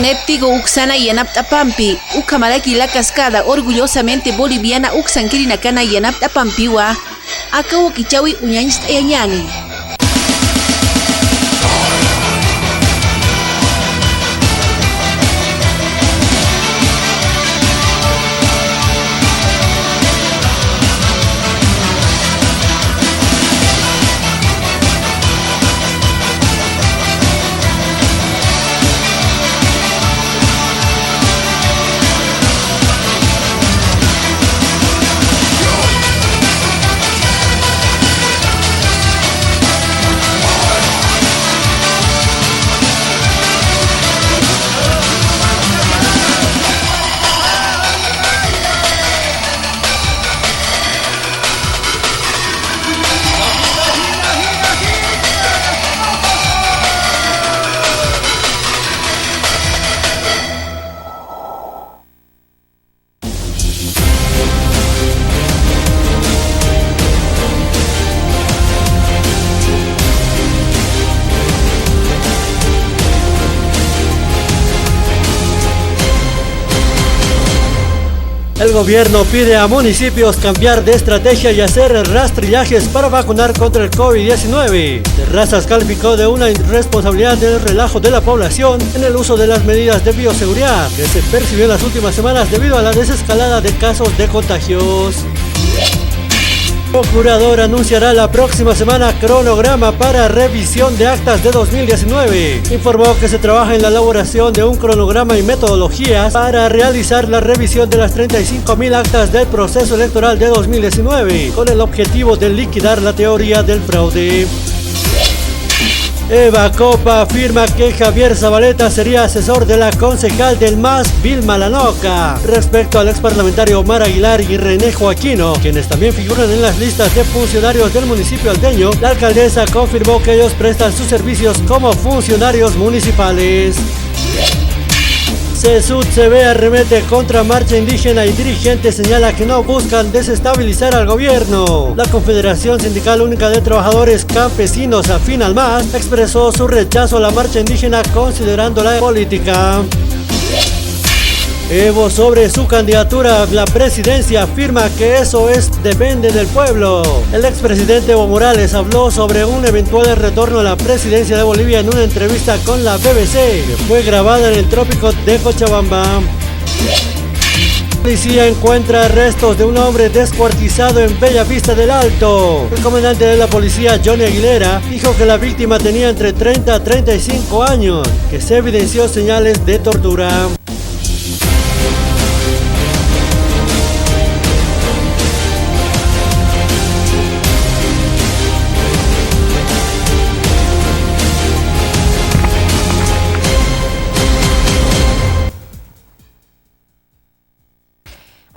Néptigo Uxana Yanaptapampi, Ucamaraki la Cascada, orgullosamente boliviana Uxanquirinacana Yanaptapampiwa, Acabo Kichawi Uñanista Yañani. El gobierno pide a municipios cambiar de estrategia y hacer rastrillajes para vacunar contra el COVID-19. Terrazas calificó de una irresponsabilidad del relajo de la población en el uso de las medidas de bioseguridad que se percibió en las últimas semanas debido a la desescalada de casos de contagios. El procurador anunciará la próxima semana cronograma para revisión de actas de 2019. Informó que se trabaja en la elaboración de un cronograma y metodologías para realizar la revisión de las 35.000 actas del proceso electoral de 2019, con el objetivo de liquidar la teoría del fraude. Eva Copa afirma que Javier Zabaleta sería asesor de la concejal del MAS, Vilma Lanoca. Respecto al exparlamentario Omar Aguilar y René Joaquino, quienes también figuran en las listas de funcionarios del municipio alteño, la alcaldesa confirmó que ellos prestan sus servicios como funcionarios municipales. CESUD-CB arremete contra marcha indígena y dirigentes señala que no buscan desestabilizar al gobierno. La Confederación Sindical Única de Trabajadores Campesinos afín al MAS expresó su rechazo a la marcha indígena considerándola política. Evo sobre su candidatura a la presidencia afirma que eso depende del pueblo. El expresidente Evo Morales habló sobre un eventual retorno a la presidencia de Bolivia en una entrevista con la BBC, que fue grabada en el trópico de Cochabamba. La policía encuentra restos de un hombre descuartizado en Bellavista del Alto. El comandante de la policía, Johnny Aguilera, dijo que la víctima tenía entre 30 a 35 años, que se evidenció señales de tortura.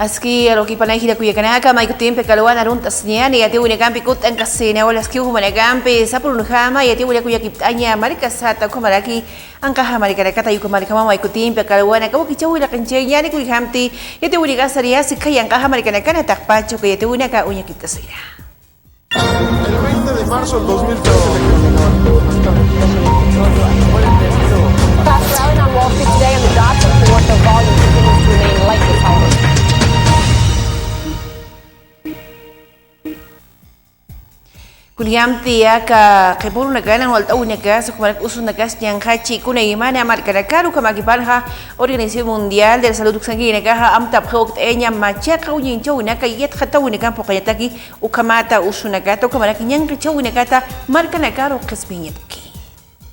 Aski aloki panay hida kuya kanaka may kutim pe kalwan arun tasnya ni ati unya kampi kut ang kasina wala ski humana kampi sa purun hama yati unya kuya kiptanya marika sata ko maraki ang kaha marika kata yu marika may kutim pe kalwan ka ki chawi la kanchenya ni kuya hamti yati unya kasaria sikaya ang kaha marika kana takpacho ko yati unya ka unya kiptasira. El 20 de marzo del 2013 Fast rally on Wall Street today and the Dow report the volume continues to remain light this hour. Kuliam tia ka kepuru nagana wal tau naga sa kumarak usun nagas yang hachi kunay mana marka karu kamakibalha Organización Mundial de la Salud Sangi nagaha amtap khok enya macha kauyin chau nakayet khataw nagan pokayataki ukamata usunagato kamarak yang chau nagata marka nagaru kasbinyataki.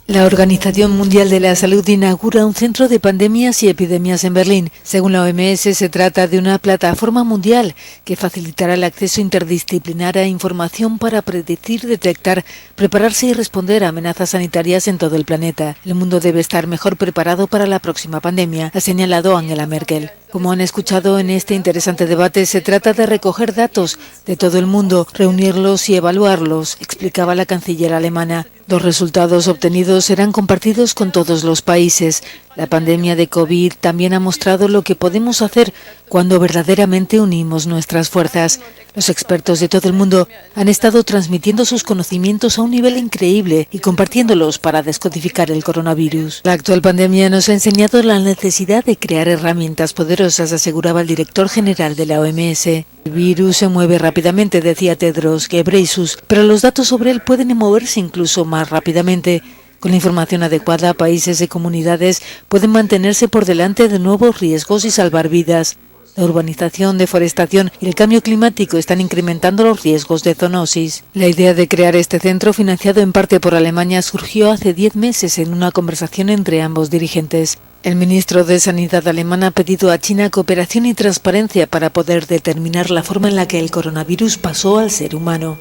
La Organización Mundial de la Salud inaugura un centro de pandemias y epidemias en Berlín. Según la OMS, se trata de una plataforma mundial que facilitará el acceso interdisciplinar a información para predecir, detectar, prepararse y responder a amenazas sanitarias en todo el planeta. El mundo debe estar mejor preparado para la próxima pandemia, ha señalado Angela Merkel. Como han escuchado en este interesante debate, se trata de recoger datos de todo el mundo, reunirlos y evaluarlos, explicaba la canciller alemana. Los resultados obtenidos serán compartidos con todos los países. La pandemia de COVID también ha mostrado lo que podemos hacer cuando verdaderamente unimos nuestras fuerzas. Los expertos de todo el mundo han estado transmitiendo sus conocimientos a un nivel increíble y compartiéndolos para descodificar el coronavirus. La actual pandemia nos ha enseñado la necesidad de crear herramientas poderosas, aseguraba el director general de la OMS. El virus se mueve rápidamente, decía Tedros Ghebreyesus, pero los datos sobre él pueden moverse incluso más rápidamente. Con la información adecuada, países y comunidades pueden mantenerse por delante de nuevos riesgos y salvar vidas. La urbanización, deforestación y el cambio climático están incrementando los riesgos de zoonosis. La idea de crear este centro, financiado en parte por Alemania, surgió hace 10 meses en una conversación entre ambos dirigentes. El ministro de Sanidad alemán ha pedido a China cooperación y transparencia para poder determinar la forma en la que el coronavirus pasó al ser humano.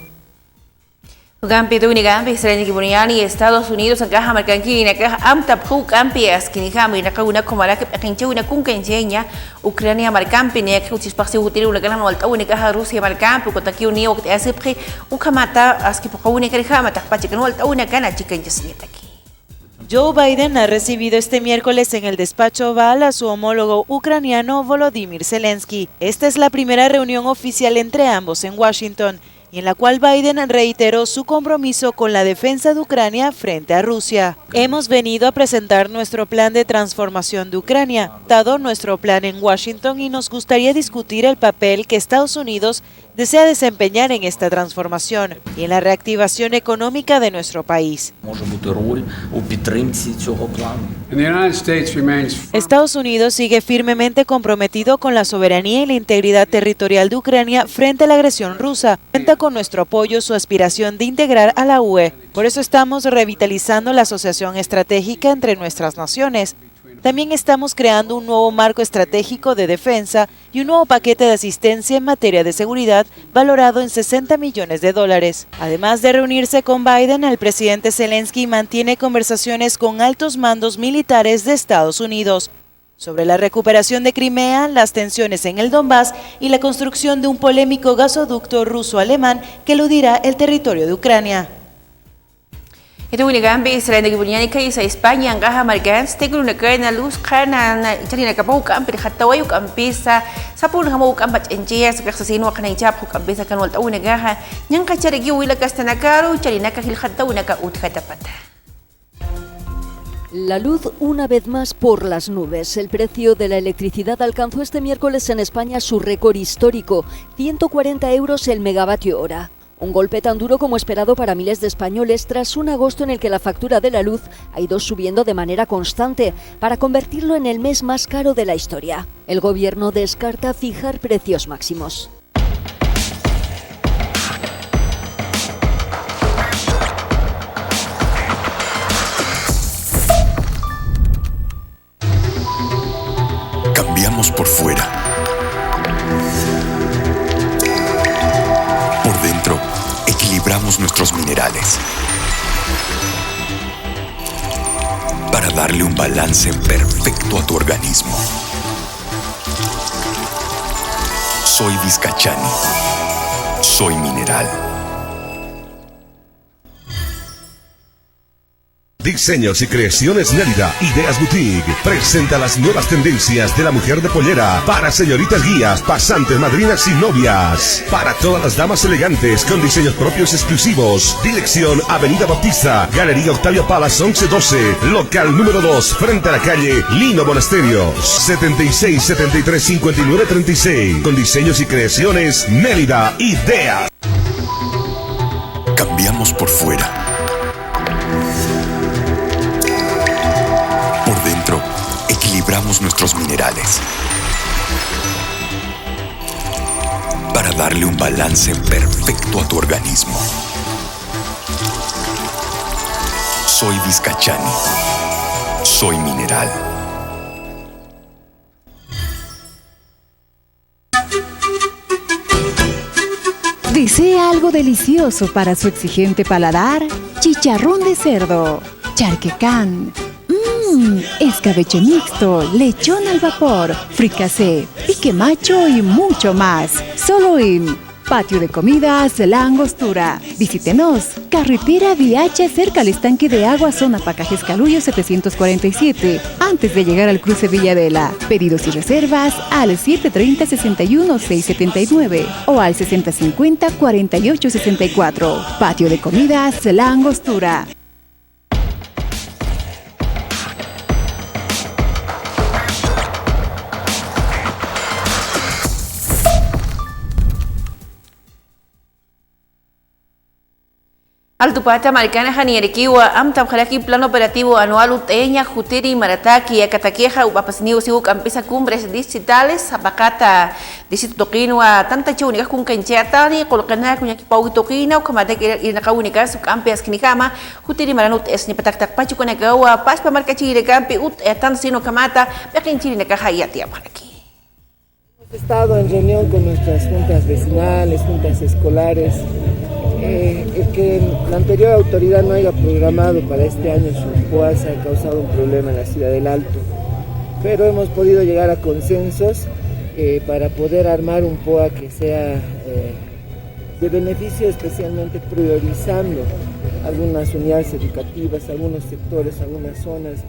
Campi tu ni campi Israel ni Buniani Estados Unidos ang kaha markanki na kaha amtap hu campi as kinihami na kauna kumara kap akinche una kun kenjenya Ucrania markampi ne ka utis paksi utiri una kana walta una kaha Rusia markampi ko takiu ni wakti asipri ukamata as ki pakauni karihama takpachi kan walta una kana chicken jesnitaki. Joe Biden ha recibido este miércoles en el despacho Oval a su homólogo ucraniano Volodymyr Zelensky. Esta es la primera reunión oficial entre ambos en Washington, y en la cual Biden reiteró su compromiso con la defensa de Ucrania frente a Rusia. Hemos venido a presentar nuestro plan de transformación de Ucrania, dado nuestro plan en Washington, y nos gustaría discutir el papel que Estados Unidos desea desempeñar en esta transformación y en la reactivación económica de nuestro país. Estados Unidos sigue firmemente comprometido con la soberanía y la integridad territorial de Ucrania frente a la agresión rusa. Cuenta con nuestro apoyo su aspiración de integrar a la UE. Por eso estamos revitalizando la asociación estratégica entre nuestras naciones. También estamos creando un nuevo marco estratégico de defensa y un nuevo paquete de asistencia en materia de seguridad valorado en $60 millones. Además de reunirse con Biden, el presidente Zelensky mantiene conversaciones con altos mandos militares de Estados Unidos sobre la recuperación de Crimea, las tensiones en el Donbass y la construcción de un polémico gasoducto ruso-alemán que eludirá el territorio de Ucrania. Ito winigambi Israel na gibunyani kay sa Espanya ang kaha margans tegro na kay na luz kana na itali na kapaw kampi hataway uk ampisa sa puno hamo uk ampat enjea sa kaksasino kana ijap uk ampisa kanwal taw na gaha nyang kachari gi wila kastanakaro chali na kahil hataw na ka uthatapata. La luz una vez más por las nubes. El precio de la electricidad alcanzó este miércoles en España su récord histórico, 140 euros el megavatio hora. Un golpe tan duro como esperado para miles de españoles tras un agosto en el que la factura de la luz ha ido subiendo de manera constante para convertirlo en el mes más caro de la historia. El gobierno descarta fijar precios máximos. Cambiamos por fuera. Por dentro, equilibramos nuestros minerales para darle un balance perfecto a tu organismo. Soy Vizcachani. Soy mineral. Diseños y creaciones Nélida, Ideas Boutique, presenta las nuevas tendencias de la mujer de pollera para señoritas guías, pasantes, madrinas y novias. Para todas las damas elegantes con diseños propios exclusivos. Dirección Avenida Bautista, Galería Octavio Palas 1112, local número 2, frente a la calle Lino Monasterios, 76 73 59 36. Con diseños y creaciones Nélida, Ideas. Cambiamos por fuera. Por dentro, equilibramos nuestros minerales para darle un balance perfecto a tu organismo. Soy Vizcachani. Soy mineral. ¿Desea algo delicioso para su exigente paladar? Chicharrón de cerdo, charquecán, escabeche mixto, lechón al vapor, fricasé, pique macho y mucho más. Solo en Patio de comidas La Angostura. Visítenos. Carretera Viacha cerca al estanque de agua, zona Pacajes Calullo 747. Antes de llegar al cruce Villadela. Pedidos y reservas al 730-61-679 o al 6050-4864. Patio de comidas La Angostura. Altupata Maricana Janierikiwa, Amtam Jalaki Plan Operativo Anual Uteña, Jutiri, Marataki, Acataqueja, Upapasniu, Sigu Campesa Cumbres Distritales, Zapacata, Distrito Toquinua, Tanta Chaunicas con Canchatani, Colocana, Cuñaquipau Toquina, Comate Irnacaunica, Campias Kinikama, Jutiri Maranut, Esnipatak Pachu Conagawa, Paspa Marcachi de Campi, Ut, Etansino Camata, Bequinchiri Necajayati por aquí. Hemos estado en reunión con nuestras juntas vecinales, juntas escolares. El que la anterior autoridad no haya programado para este año su POAS ha causado un problema en la ciudad del Alto, pero hemos podido llegar a consensos para poder armar un POA que sea de beneficio, especialmente priorizando algunas unidades educativas, algunos sectores, algunas zonas,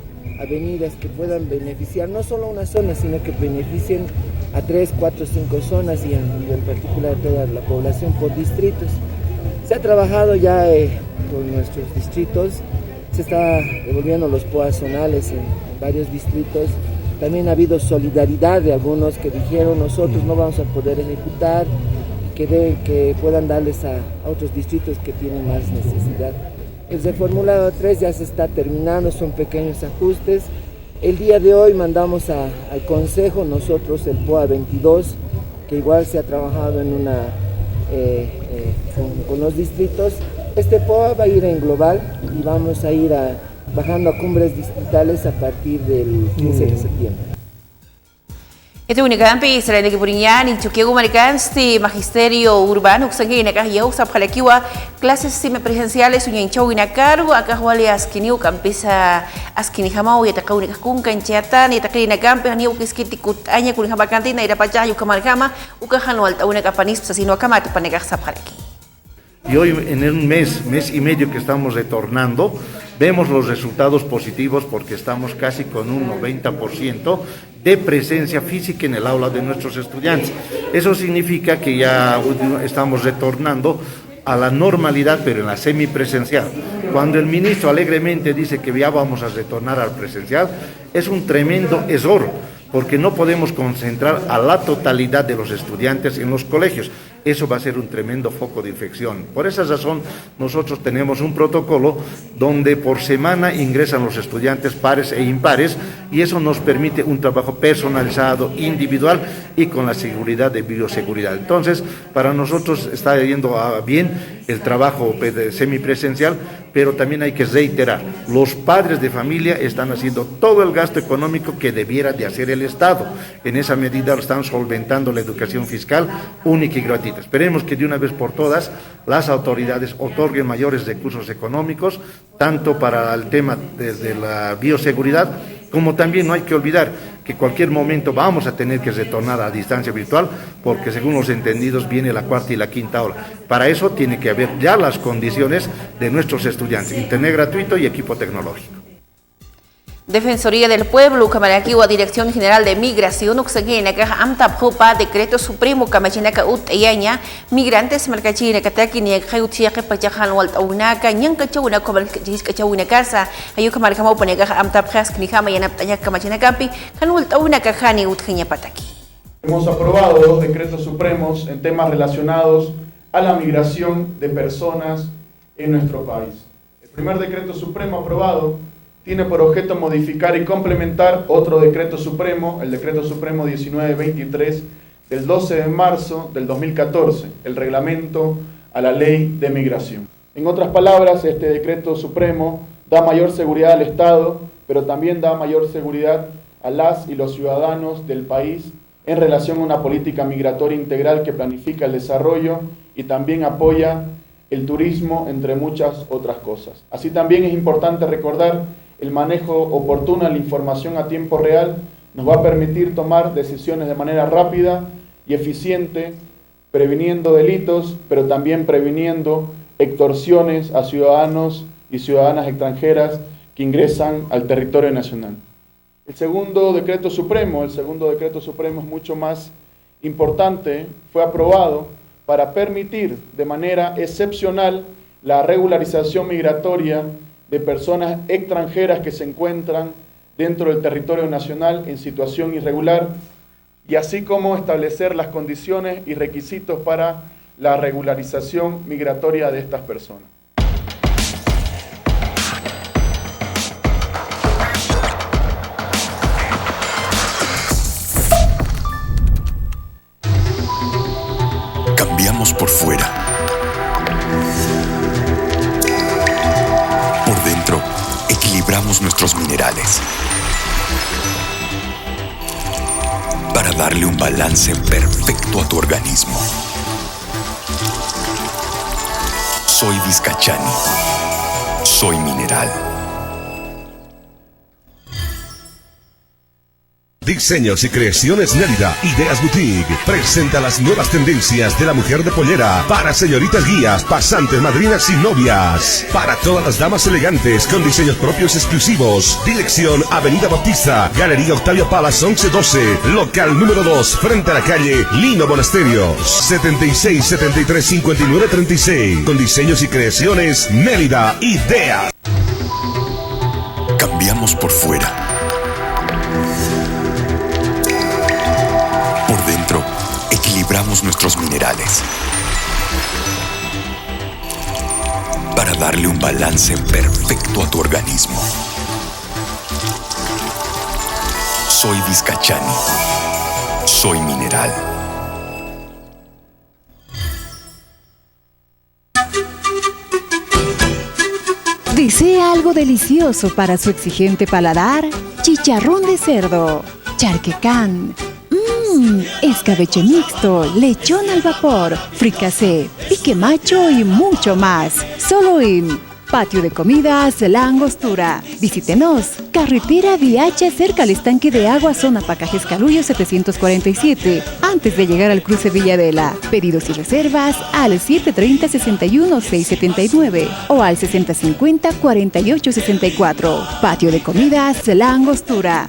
avenidas que puedan beneficiar no solo una zona, sino que beneficien a 3, 4, 5 zonas y en particular a toda la población por distritos. Se ha trabajado ya con nuestros distritos, se está devolviendo los POAS zonales en varios distritos. También ha habido solidaridad de algunos que dijeron nosotros no vamos a poder ejecutar, que puedan darles a otros distritos que tienen más necesidad. El reformulado 3 ya se está terminando, son pequeños ajustes. El día de hoy mandamos al Consejo nosotros el POA 22, que igual se ha trabajado en con los distritos. Este POA va a ir en global y vamos a ir bajando a cumbres distritales a partir del 15 de septiembre. Ito unikampi selain lagi purinyan Chukiago Maricansti Magisterio Urbano Ksangay Nakahiyaw sa Palakiwa clases semipresenciales unya inchaw inakargo akahwali askiniu kampisa askinihamaw yatakaw nikakung kanchatan yatakay nakampi haniw kiskitikut anya kuning habakanti na irapachayo kamarkama ukahanwal tauna kapanis sa sino kamati panegak sa Palaki. Y hoy en un mes y medio que estamos retornando, vemos los resultados positivos porque estamos casi con un 90% de presencia física en el aula de nuestros estudiantes. Eso significa que ya estamos retornando a la normalidad, pero en la semipresencial. Cuando el ministro alegremente dice que ya vamos a retornar al presencial, es un tremendo error, porque no podemos concentrar a la totalidad de los estudiantes en los colegios. Eso va a ser un tremendo foco de infección. Por esa razón, nosotros tenemos un protocolo donde por semana ingresan los estudiantes pares e impares y eso nos permite un trabajo personalizado, individual y con la seguridad de bioseguridad. Entonces, para nosotros está yendo bien el trabajo semipresencial, pero también hay que reiterar, los padres de familia están haciendo todo el gasto económico que debiera de hacer el Estado. En esa medida están solventando la educación fiscal única y gratuita. Esperemos que de una vez por todas las autoridades otorguen mayores recursos económicos, tanto para el tema de la bioseguridad, como también no hay que olvidar que en cualquier momento vamos a tener que retornar a distancia virtual, porque según los entendidos viene la cuarta y la quinta ola. Para eso tiene que haber ya las condiciones de nuestros estudiantes, internet gratuito y equipo tecnológico. Defensoría del Pueblo, Camaraquiwa, Dirección General de Migración, Uxaguina, Caja Amta Pupa, Decreto Supremo, Camachinaca Ut Eyaña, Migrantes, Marcachina, Cataki, Niakautia, Pachajan, Waltaunaka, Ñancachuna, Comalcachina Casa, Ayuka Marcamo, Panegaja Amta Prask, Nijama, Yanaptaña, Camachinacapi, Canultaunaka, Jani, Utgeña Pataki. Hemos aprobado 2 decretos supremos en temas relacionados a la migración de personas en nuestro país. El primer decreto supremo aprobado tiene por objeto modificar y complementar otro decreto supremo, el decreto supremo 1923 del 12 de marzo del 2014, el reglamento a la ley de migración. En otras palabras, este decreto supremo da mayor seguridad al Estado, pero también da mayor seguridad a las y los ciudadanos del país en relación a una política migratoria integral que planifica el desarrollo y también apoya el turismo, entre muchas otras cosas. Así también es importante recordar el manejo oportuno de la información a tiempo real nos va a permitir tomar decisiones de manera rápida y eficiente previniendo delitos, pero también previniendo extorsiones a ciudadanos y ciudadanas extranjeras que ingresan al territorio nacional. El segundo decreto supremo es mucho más importante, fue aprobado para permitir de manera excepcional la regularización migratoria de personas extranjeras que se encuentran dentro del territorio nacional en situación irregular, y así como establecer las condiciones y requisitos para la regularización migratoria de estas personas. Cambiamos por fuera. Por dentro, equilibramos nuestros minerales para darle un balance perfecto a tu organismo. Soy Vizcachani. Soy mineral. Diseños y creaciones Nérida, Ideas Boutique, presenta las nuevas tendencias de la mujer de pollera para señoritas guías, pasantes, madrinas y novias. Para todas las damas elegantes con diseños propios exclusivos. Dirección Avenida Bautista, Galería Octavio Palas 1112, local número 2, frente a la calle Lino Monasterios. 76 73 59 36. Con diseños y creaciones Nérida, Ideas. Cambiamos por fuera. Por dentro, equilibramos nuestros minerales para darle un balance perfecto a tu organismo. Soy Vizcachani. Soy mineral. ¿Desea algo delicioso para su exigente paladar? Chicharrón de cerdo, charquecán, escabeche mixto, lechón al vapor, fricasé, pique macho y mucho más. Solo en Patio de Comidas La Angostura. Visítenos. Carretera Viacha, cerca al estanque de agua, zona Pacajes Calullo 747, antes de llegar al cruce Villadela. Pedidos y reservas al 730-61-679 o al 6050-4864. Patio de Comidas La Angostura.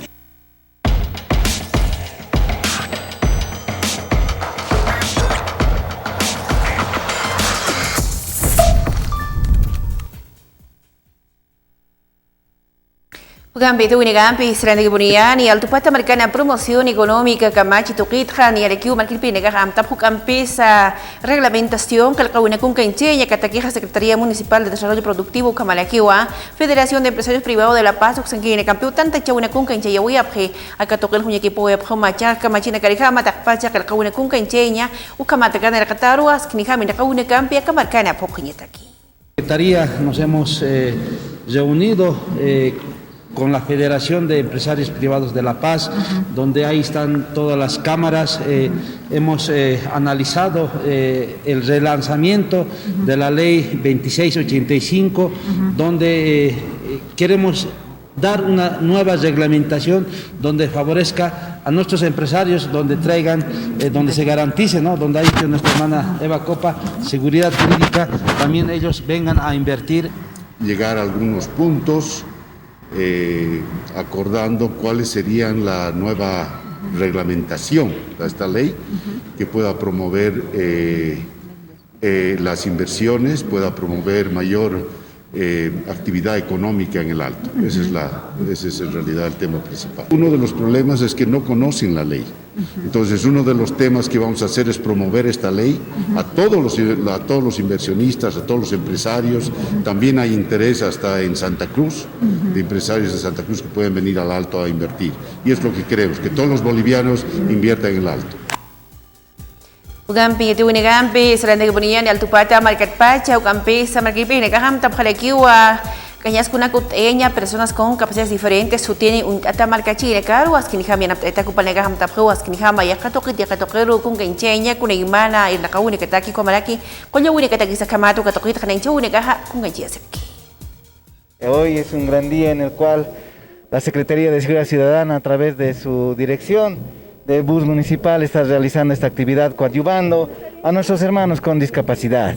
Gambi tu ini gambi serang buniani al tupata marcana promoción económica kamachi tuqitja ni alekiu markilpi nega amtap hukampesa reglamentación kalqawina kun kancheña kataquija Secretaría Municipal de Desarrollo Productivo kamalakiwa Federación de Empresarios Privados de La Paz uxanquine campeón tanta chawina kun kancheña wiapje akatoqel huñekipo wiapjo macha kamachina karija takpacha kalqawina kun kancheña ukamatagana rakataruas knijami nakawina kampi kamarcana pokñetaki. Secretaría nos hemos reunido con la Federación de Empresarios Privados de La Paz, donde ahí están todas las cámaras. Hemos analizado el relanzamiento de la ley 2685, donde queremos dar una nueva reglamentación donde favorezca a nuestros empresarios, donde traigan, donde se garantice, ¿no? Donde ha dicho nuestra hermana Eva Copa, seguridad jurídica, también ellos vengan a invertir. Llegar a algunos puntos, acordando cuáles serían la nueva reglamentación de esta ley que pueda promover las inversiones, pueda promover mayor actividad económica en el Alto. Ese es en realidad el tema principal. Uno de los problemas es que no conocen la ley. Entonces, uno de los temas que vamos a hacer es promover esta ley a todos los inversionistas, a todos los empresarios. También hay interés hasta en Santa Cruz, de empresarios de Santa Cruz que pueden venir al Alto a invertir. Y es lo que queremos, que todos los bolivianos inviertan en el Alto. Ugampi itu ini gampi serang buniani al tupata market pacha ugampi samarkipi negaham tapjalekiwa kanyas kuna kutenya personas con capacidades diferentes su tiene un atamarkachi de carwas kiniham yana eta kupal negaham tapjuas kiniham ya katoqeru kun kenchenya kuna imana en nakawuni kataki komaraki konya wuni kataki sakamatu katokit kanenchu negaha kun kenchiaseki. Hoy es un gran día en el cual la Secretaría de Seguridad Ciudadana, a través de su dirección de bus municipal está realizando esta actividad coadyuvando a nuestros hermanos con discapacidad,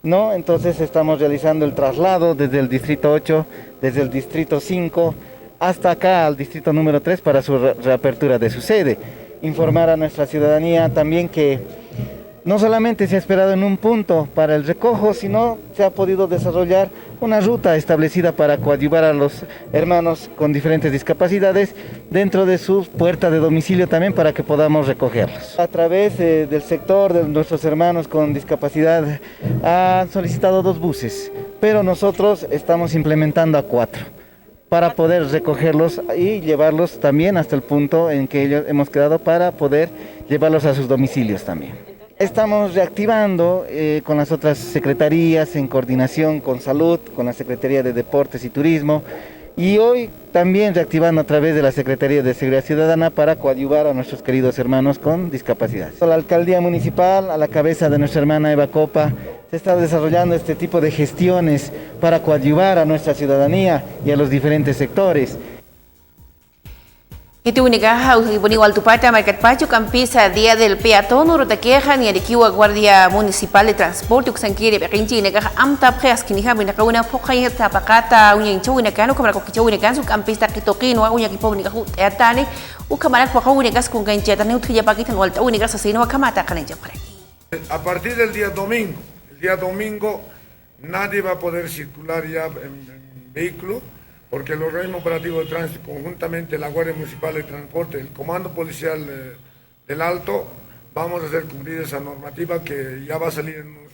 ¿no? Entonces estamos realizando el traslado desde el distrito 8, desde el distrito 5 hasta acá al distrito número 3 para su reapertura de su sede. Informar a nuestra ciudadanía también que no solamente se ha esperado en un punto para el recojo, sino se ha podido desarrollar una ruta establecida para coadyuvar a los hermanos con diferentes discapacidades dentro de su puerta de domicilio también para que podamos recogerlos. A través del sector de nuestros hermanos con discapacidad han solicitado 2 buses, pero nosotros estamos implementando a 4 para poder recogerlos y llevarlos también hasta el punto en que ellos hemos quedado para poder llevarlos a sus domicilios también. Estamos reactivando con las otras secretarías en coordinación con salud, con la Secretaría de Deportes y Turismo y hoy también reactivando a través de la Secretaría de Seguridad Ciudadana para coadyuvar a nuestros queridos hermanos con discapacidad. La alcaldía municipal, a la cabeza de nuestra hermana Eva Copa, se está desarrollando este tipo de gestiones para coadyuvar a nuestra ciudadanía y a los diferentes sectores. Ito unigaha usagibuni waltupata market pacho campisa Día del Peatón urotaqueja ni arikiwa Guardia Municipal de Transporte uksankiri bekinchi negaha amtap khas kiniha binakauna pokhay tapakata unya incho unakano kamara kokicho unakan su campista kitokino unya kipo unigahu atane ukamara kwaka unigas kun kancha tane uthiya pakitan walta unigas asino kamata kanenja para aquí. A partir del día domingo nadie va a poder circular ya en vehículo, porque el organismo operativo de tránsito, conjuntamente la Guardia Municipal de Transporte, el Comando Policial del Alto, vamos a hacer cumplir esa normativa que ya va a salir en el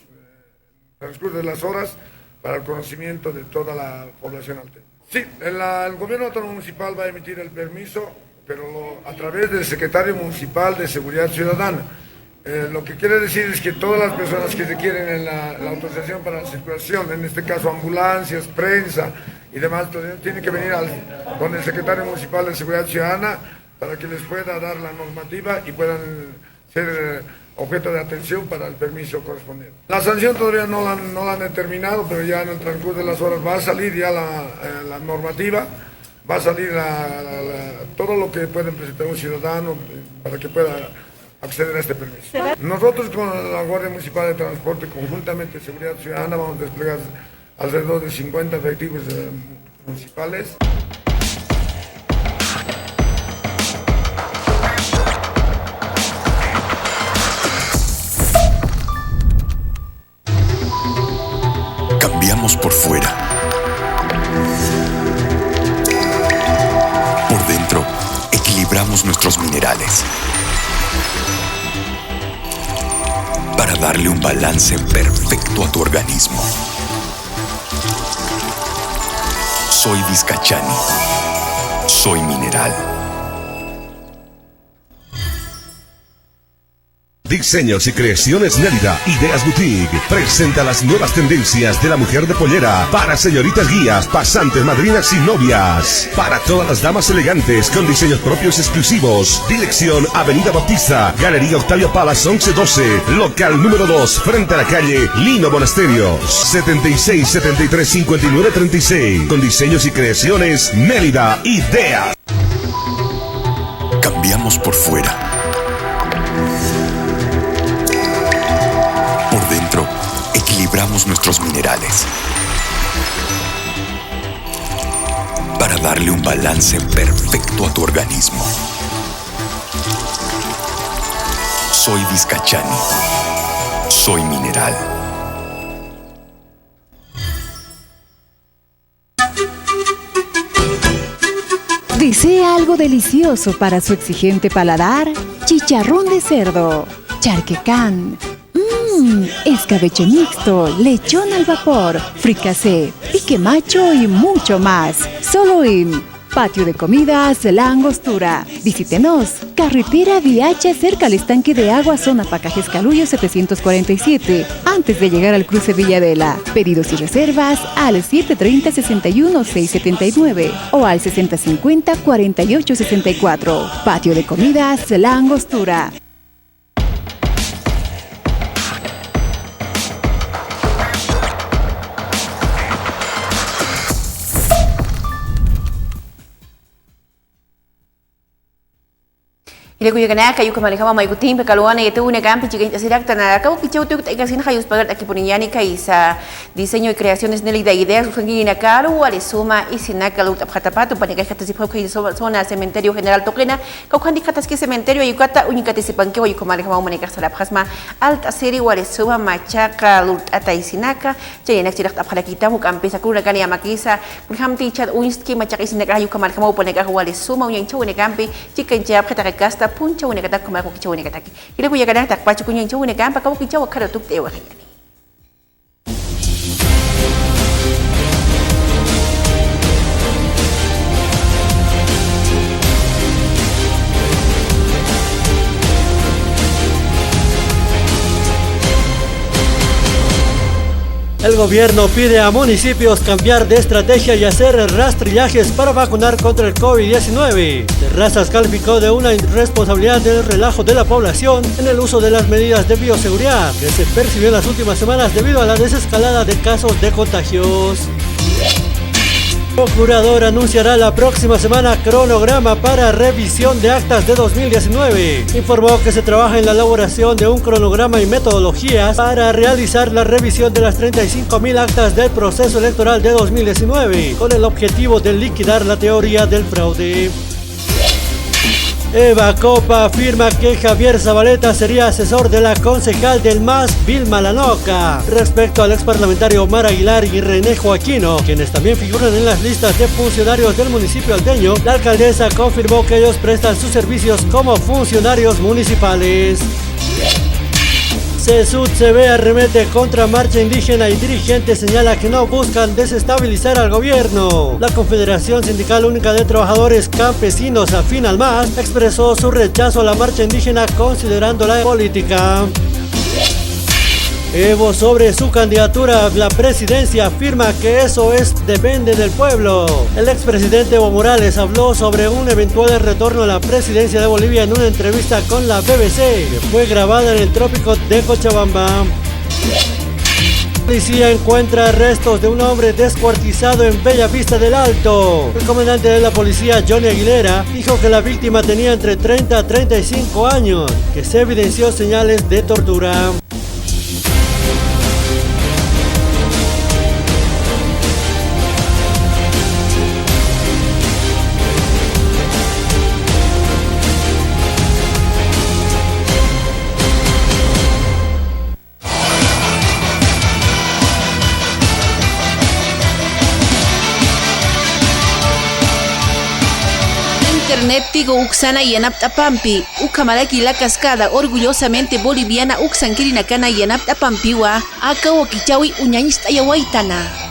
transcurso de las horas para el conocimiento de toda la población alteña. Sí, el gobierno autónomo municipal va a emitir el permiso, pero a través del secretario municipal de Seguridad Ciudadana. Lo que quiere decir es que todas las personas que requieren la autorización para la circulación, en este caso ambulancias, prensa y demás, tienen que venir con el secretario municipal de Seguridad Ciudadana para que les pueda dar la normativa y puedan ser objeto de atención para el permiso correspondiente. La sanción todavía no la han determinado, pero ya en el transcurso de las horas va a salir ya la normativa, va a salir todo lo que puede presentar un ciudadano para que pueda acceder a este permiso. Nosotros con la Guardia Municipal de Transporte, conjuntamente Seguridad Ciudadana, vamos a desplegar alrededor de 50 efectivos municipales. Cambiamos por fuera. Por dentro, equilibramos nuestros minerales para darle un balance perfecto a tu organismo. Soy Vizcachani. Soy mineral. Diseños y creaciones Nérida, Ideas Boutique, presenta las nuevas tendencias de la mujer de pollera para señoritas guías, pasantes, madrinas y novias. Para todas las damas elegantes con diseños propios exclusivos. Dirección Avenida Bautista, Galería Octavio Palas 1112, local número 2, frente a la calle Lino Monasterios, 76 73 59 36. Con diseños y creaciones Nérida, Ideas. Cambiamos por fuera. Por dentro, equilibramos nuestros minerales para darle un balance perfecto a tu organismo. Soy Vizcachani. Soy mineral. ¿Desea algo delicioso para su exigente paladar? Chicharrón de cerdo, charquecán, escabeche mixto, lechón al vapor, fricasé, pique macho y mucho más. Solo en Patio de Comidas La Angostura. Visítenos. Carretera Viacha cerca al estanque de agua, zona Pacajes Caluyo 747. Antes de llegar al cruce Villadela. Pedidos y reservas al 730-61-679 o al 6050-4864. Patio de Comidas La Angostura. Y Hile kuya kanaka yu kamari kama mai kutim pe kaluana yete une campi chiquita sirakta na acabo que chau tu que sin hayus pagar aquí poniani kaisa diseño y creaciones de ideas usangina caro ale suma y sinaka lut apatapato para que hasta si fue que zona cementerio general toquena kaukhandi khatas que cementerio yukata unikate sipanke yu kamari kama manika sala phasma alta serie wale suma machaca lut ataisinaka chayena chirakta aphalakita mu campi sakura kani amakisa hamti chat uinski machaca isinaka yu kamari kama poneka wale suma uyan chau ne campi chicken jab khata kasta puncha une kata kuma ko kicho une kata ki ile kuya kana tak pachu kunya chune kampa ka ko kicho wakara tuk tewa kayani. El gobierno pide a municipios cambiar de estrategia y hacer rastrillajes para vacunar contra el COVID-19. Terrazas calificó de una irresponsabilidad del relajo de la población en el uso de las medidas de bioseguridad que se percibió en las últimas semanas debido a la desescalada de casos de contagios. El procurador anunciará la próxima semana cronograma para revisión de actas de 2019. Informó que se trabaja en la elaboración de un cronograma y metodologías para realizar la revisión de las 35.000 actas del proceso electoral de 2019, con el objetivo de liquidar la teoría del fraude. Eva Copa afirma que Javier Zabaleta sería asesor de la concejal del MAS, Vilma Lanoca, respecto al exparlamentario Omar Aguilar y René Joaquino, quienes también figuran en las listas de funcionarios del municipio alteño. La alcaldesa confirmó que ellos prestan sus servicios como funcionarios municipales. CSUD-CB arremete contra marcha indígena y dirigente señala que no buscan desestabilizar al gobierno. La Confederación Sindical Única de Trabajadores Campesinos, afín al MAS, expresó su rechazo a la marcha indígena considerándola política. Evo sobre su candidatura a la presidencia afirma que eso depende del pueblo. El expresidente Evo Morales habló sobre un eventual retorno a la presidencia de Bolivia en una entrevista con la BBC, que fue grabada en el trópico de Cochabamba. La policía encuentra restos de un hombre descuartizado en Bellavista del Alto. El comandante de la policía, Johnny Aguilera, dijo que la víctima tenía entre 30 a 35 años, que se evidenció señales de tortura. Internet Tigo Uxana y Yanaptapampi, Ucamalaki la cascada orgullosamente boliviana Uxankirinacana y Yanaptapampiwa, Aka Wakichawi Uñañista Yawaitana.